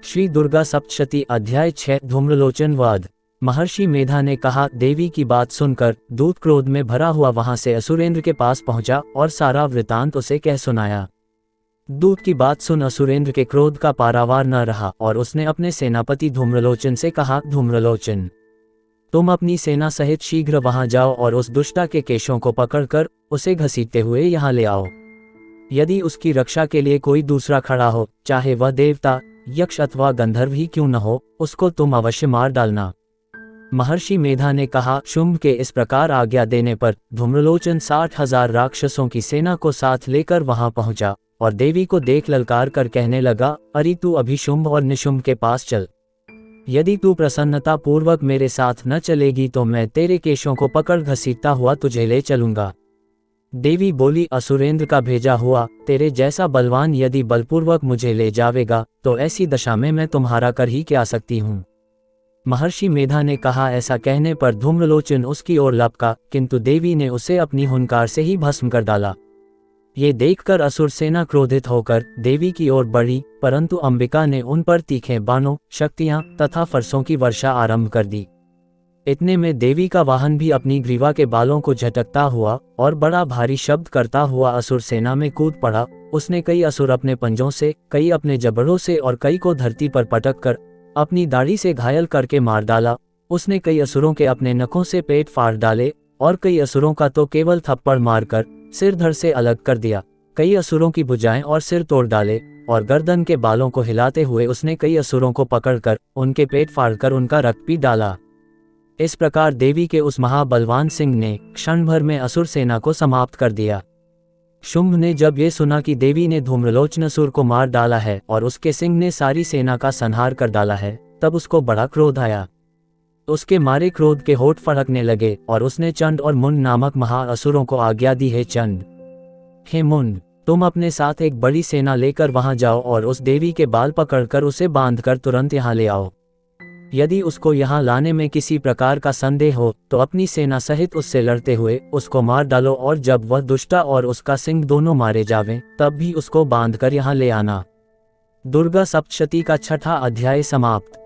श्री दुर्गा सप्तशती अध्याय 6 धूम्रलोचन वध। महर्षि मेधा ने कहा, देवी की बात सुनकर दूत क्रोध में भरा हुआ वहां से असुरेंद्र के पास पहुंचा और सारा वृतांत उसे कह सुनाया। दूत की बात सुन असुरेंद्र के क्रोध का पारावार न रहा और उसने अपने सेनापति धूम्रलोचन से कहा, धूम्रलोचन, तुम अपनी सेना सहित शीघ्र वहां जाओ और उस दुष्टा के केशों को पकड़कर उसे घसीटते हुए यहाँ ले आओ। यदि उसकी रक्षा के लिए कोई दूसरा खड़ा हो, चाहे वह देवता, यक्ष अथवा गंधर्व ही क्यों न हो, उसको तुम अवश्य मार डालना। महर्षि मेधा ने कहा। शुंभ के इस प्रकार आज्ञा देने पर धूम्रलोचन 60,000 राक्षसों की सेना को साथ लेकर वहां पहुंचा और देवी को देख ललकार कर कहने लगा, अरे तू अभी शुंभ और निशुंभ के पास चल। यदि तू प्रसन्नता पूर्वक मेरे साथ न चलेगी तो मैं तेरे केशों को पकड़ घसीटता हुआ तुझे ले चलूंगा। देवी बोली, असुरेंद्र का भेजा हुआ तेरे जैसा बलवान यदि बलपूर्वक मुझे ले जावेगा तो ऐसी दशा में मैं तुम्हारा कर ही क्या सकती हूँ। महर्षि मेधा ने कहा। ऐसा कहने पर धूम्रलोचन उसकी ओर लपका, किंतु देवी ने उसे अपनी हुंकार से ही भस्म कर डाला। ये देखकर असुर सेना क्रोधित होकर देवी की ओर बढ़ी, परंतु अंबिका ने उन पर तीखे बाणों, शक्तियां तथा फरसों की वर्षा आरंभ कर दी। इतने में देवी का वाहन भी अपनी ग्रीवा के बालों को झटकता हुआ और बड़ा भारी शब्द करता हुआ असुर सेना में कूद पड़ा। उसने कई असुर अपने पंजों से, कई अपने जबड़ों से और कई को धरती पर पटक कर अपनी दाढ़ी से घायल करके मार डाला। उसने कई असुरों के अपने नखों से पेट फाड़ डाले और कई असुरों का तो केवल थप्पड़ मारकर सिर धड़ से अलग कर दिया। कई असुरों की भुजाएं और सिर तोड़ डाले और गर्दन के बालों को हिलाते हुए उसने कई असुरों को पकड़कर उनके पेट फाड़कर उनका रक्त पी डाला। इस प्रकार देवी के उस महाबलवान सिंह ने क्षण भर में असुर सेना को समाप्त कर दिया। शुंभ ने जब ये सुना कि देवी ने धूम्रलोचनासुर को मार डाला है और उसके सिंह ने सारी सेना का संहार कर डाला है, तब उसको बड़ा क्रोध आया। उसके मारे क्रोध के होठ फड़कने लगे और उसने चंड और मुंड नामक महाअसुरों को आज्ञा दी, हे चंड, हे मुंड, तुम अपने साथ एक बड़ी सेना लेकर वहां जाओ और उस देवी के बाल पकड़कर उसे बांधकर तुरंत यहाँ ले आओ। यदि उसको यहाँ लाने में किसी प्रकार का संदेह हो तो अपनी सेना सहित उससे लड़ते हुए उसको मार डालो और जब वह दुष्टा और उसका सिंह दोनों मारे जावें तब भी उसको बांधकर यहाँ ले आना। दुर्गा सप्तशती का 6ठा अध्याय समाप्त।